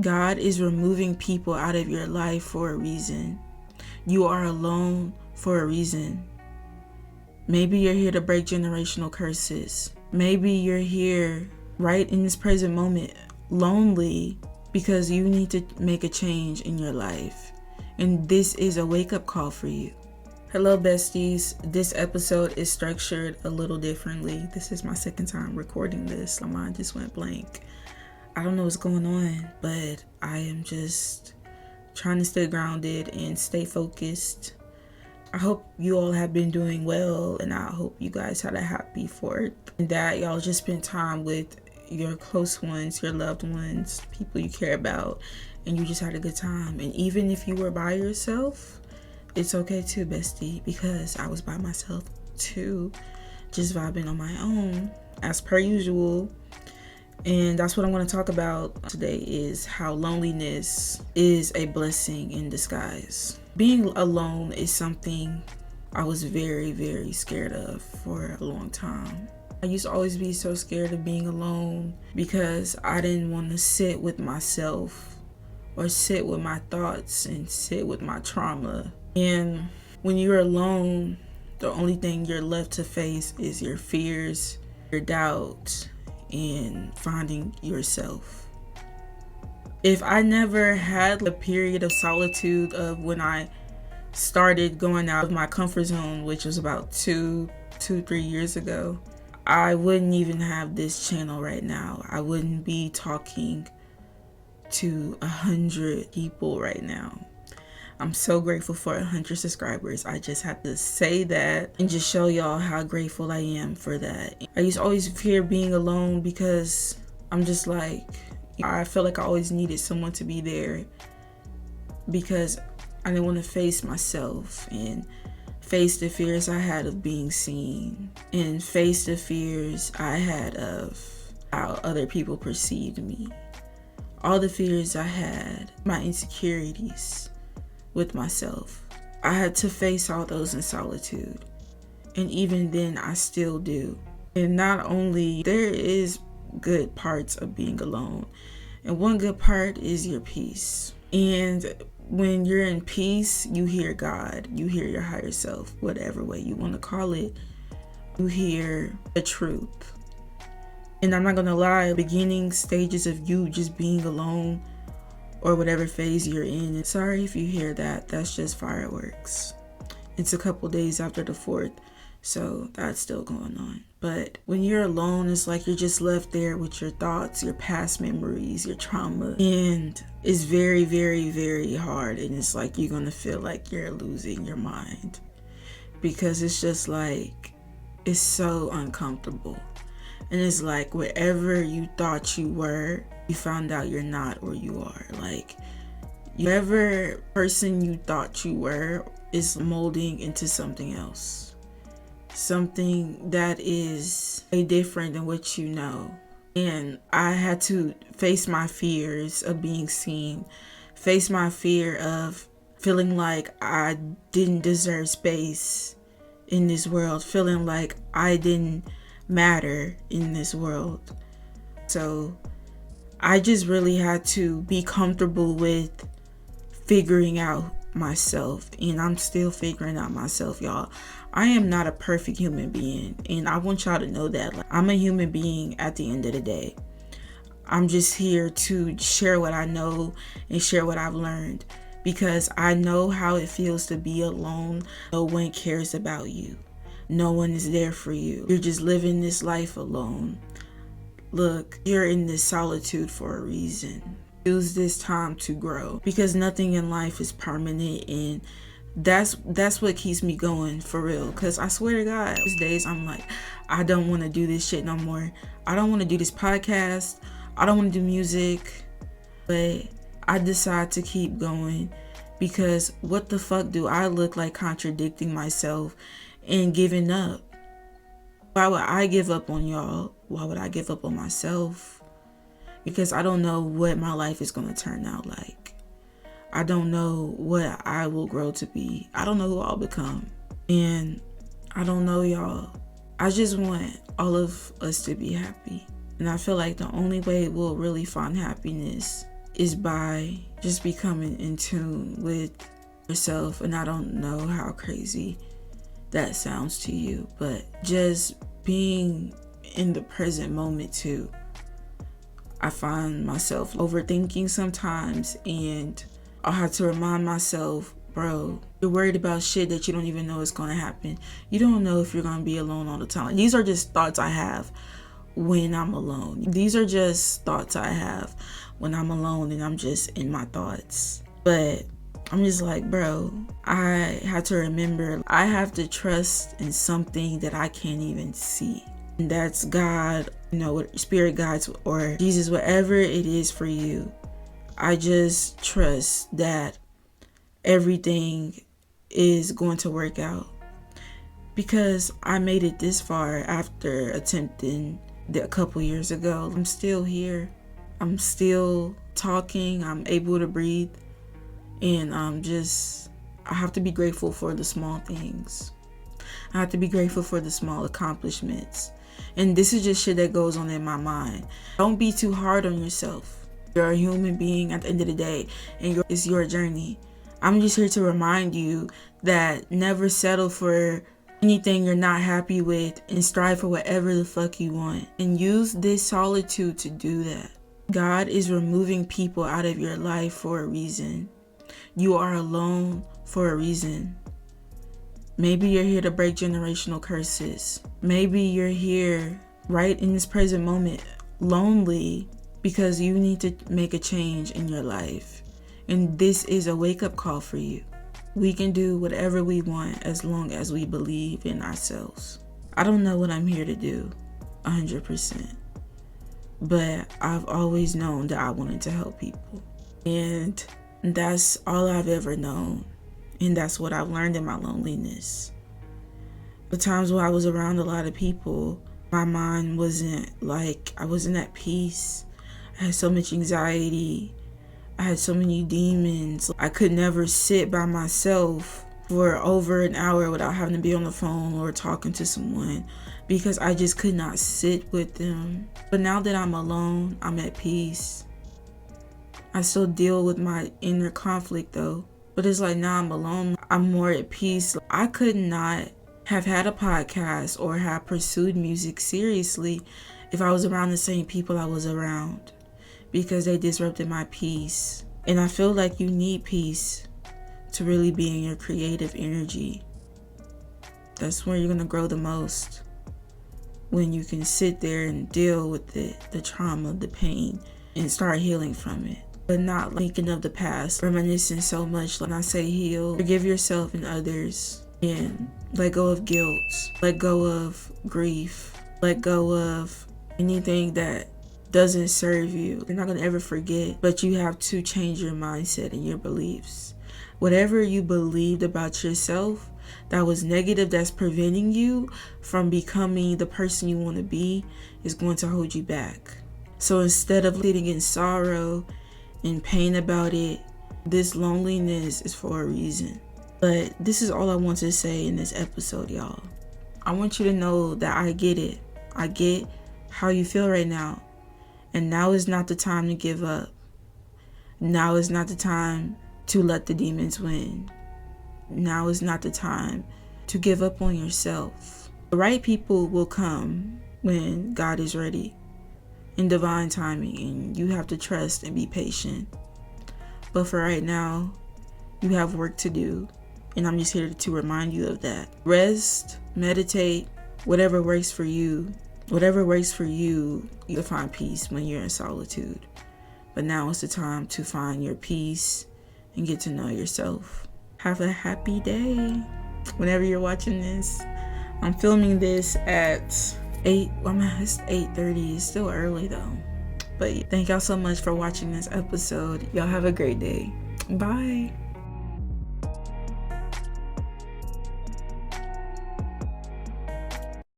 God is removing people out of your life for a reason. You are alone for a reason. Maybe you're here to break generational curses. Maybe you're here right in this present moment, lonely, because you need to make a change in your life. And this is a wake-up call for you. Hello, besties. This episode is structured a little differently. This is my second time recording this. My mind just went blank. I don't know what's going on, but I am just trying to stay grounded and stay focused. I hope you all have been doing well, and I hope you guys had a happy 4th, and that y'all just spent time with your close ones, your loved ones, people you care about, and you just had a good time. And even if you were by yourself, it's okay too, bestie, because I was by myself too, just vibing on my own as per usual. And that's what I'm going to talk about today, is how loneliness is a blessing in disguise. Being alone is something I was very, very scared of for a long time. I used to always be so scared of being alone because I didn't want to sit with myself or sit with my thoughts and sit with my trauma. And when you're alone, the only thing you're left to face is your fears, your doubts, and finding yourself. If I never had a period of solitude of when I started going out of my comfort zone, which was about 3 years ago, I wouldn't even have this channel right now. I wouldn't be talking to 100 people right now. I'm so grateful for 100 subscribers. I just had to say that and just show y'all how grateful I am for that. I used to always fear being alone because I'm just like, I felt like I always needed someone to be there because I didn't want to face myself and face the fears I had of being seen and face the fears I had of how other people perceived me. All the fears I had, my insecurities with myself. I had to face all those in solitude. And even then, I still do. And not only, there is good parts of being alone. And one good part is your peace. And when you're in peace, you hear God. You hear your higher self, whatever way you want to call it. You hear the truth. And I'm not going to lie, beginning stages of you just being alone or whatever phase you're in. And sorry if you hear that. That's just fireworks. It's a couple days after the 4th, so that's still going on. But when you're alone, it's like you're just left there with your thoughts, your past memories, your trauma. And it's very, very, very hard. And it's like you're going to feel like you're losing your mind. Because it's just like, it's so uncomfortable. And it's like wherever you thought you were, you found out you're not, or you are. Like, whatever person you thought you were is molding into something else. Something that is way different than what you know. And I had to face my fears of being seen, face my fear of feeling like I didn't deserve space in this world, feeling like I didn't matter in this world. So I just really had to be comfortable with figuring out myself, and I'm still figuring out myself, y'all. I am not a perfect human being, and I want y'all to know that. Like, I'm a human being at the end of the day. I'm just here to share what I know and share what I've learned, because I know how it feels to be alone. No one cares about you. No one is there for you. You're just living this life alone. Look, you're in this solitude for a reason. Use this time to grow, because nothing in life is permanent, and that's what keeps me going, for real. Because I swear to God, these days I'm like, I don't want to do this shit no more. I don't want to do this podcast. I don't want to do music. But I decide to keep going, because what the fuck do I look like contradicting myself and giving up? Why would I give up on y'all? Why would I give up on myself? Because I don't know what my life is going to turn out like. I don't know what I will grow to be. I don't know who I'll become. And I don't know, y'all. I just want all of us to be happy. And I feel like the only way we'll really find happiness is by just becoming in tune with yourself. And I don't know how crazy that sounds to you, but just being in the present moment too. I find myself overthinking sometimes, and I have to remind myself, bro, you're worried about shit that you don't even know is going to happen. You don't know if you're going to be alone all the time. These are just thoughts I have when I'm alone. These are just thoughts I have when I'm alone and I'm just in my thoughts. But I'm just like, bro, I have to remember, I have to trust in something that I can't even see. And that's God, spirit guides or Jesus, whatever it is for you. I just trust that everything is going to work out, because I made it this far after attempting a couple years ago. I'm still here. I'm still talking. I'm able to breathe. And I have to be grateful for the small things. I have to be grateful for the small accomplishments. And this is just shit that goes on in my mind. Don't be too hard on yourself. You're a human being at the end of the day, and it's your journey. I'm just here to remind you that never settle for anything you're not happy with, and strive for whatever the fuck you want. And use this solitude to do that. God is removing people out of your life for a reason. You are alone for a reason. Maybe you're here to break generational curses. Maybe you're here right in this present moment, lonely, because you need to make a change in your life. And this is a wake-up call for you. We can do whatever we want as long as we believe in ourselves. I don't know what I'm here to do 100%, but I've always known that I wanted to help people. And that's all I've ever known. And that's what I've learned in my loneliness. The times when I was around a lot of people, my mind I wasn't at peace. I had so much anxiety. I had so many demons. I could never sit by myself for over an hour without having to be on the phone or talking to someone, because I just could not sit with them. But now that I'm alone, I'm at peace. I still deal with my inner conflict though. But it's like now I'm alone, I'm more at peace. I could not have had a podcast or have pursued music seriously if I was around the same people I was around, because they disrupted my peace. And I feel like you need peace to really be in your creative energy. That's where you're going to grow the most, when you can sit there and deal with it, the trauma, the pain, and start healing from it. But not thinking of the past, reminiscing so much. When I say heal, forgive yourself and others, and let go of guilt, let go of grief, let go of anything that doesn't serve you. You're not going to ever forget, but you have to change your mindset and your beliefs. Whatever you believed about yourself that was negative, that's preventing you from becoming the person you want to be, is going to hold you back. So instead of sitting in sorrow and pain about it, this loneliness is for a reason. But this is all I want to say in this episode, y'all. I want you to know that I get it. I get how you feel right now. And now is not the time to give up. Now is not the time to let the demons win. Now is not the time to give up on yourself. The right people will come when God is ready, in divine timing, and you have to trust and be patient. But for right now, you have work to do, and I'm just here to remind you of that. Rest, meditate, whatever works for you. Whatever works for you, you'll find peace when you're in solitude. But now is the time to find your peace and get to know yourself. Have a happy day whenever you're watching this. I'm filming this at it's 8:30. It's still early though. But thank y'all so much for watching this episode. Y'all have a great day. Bye.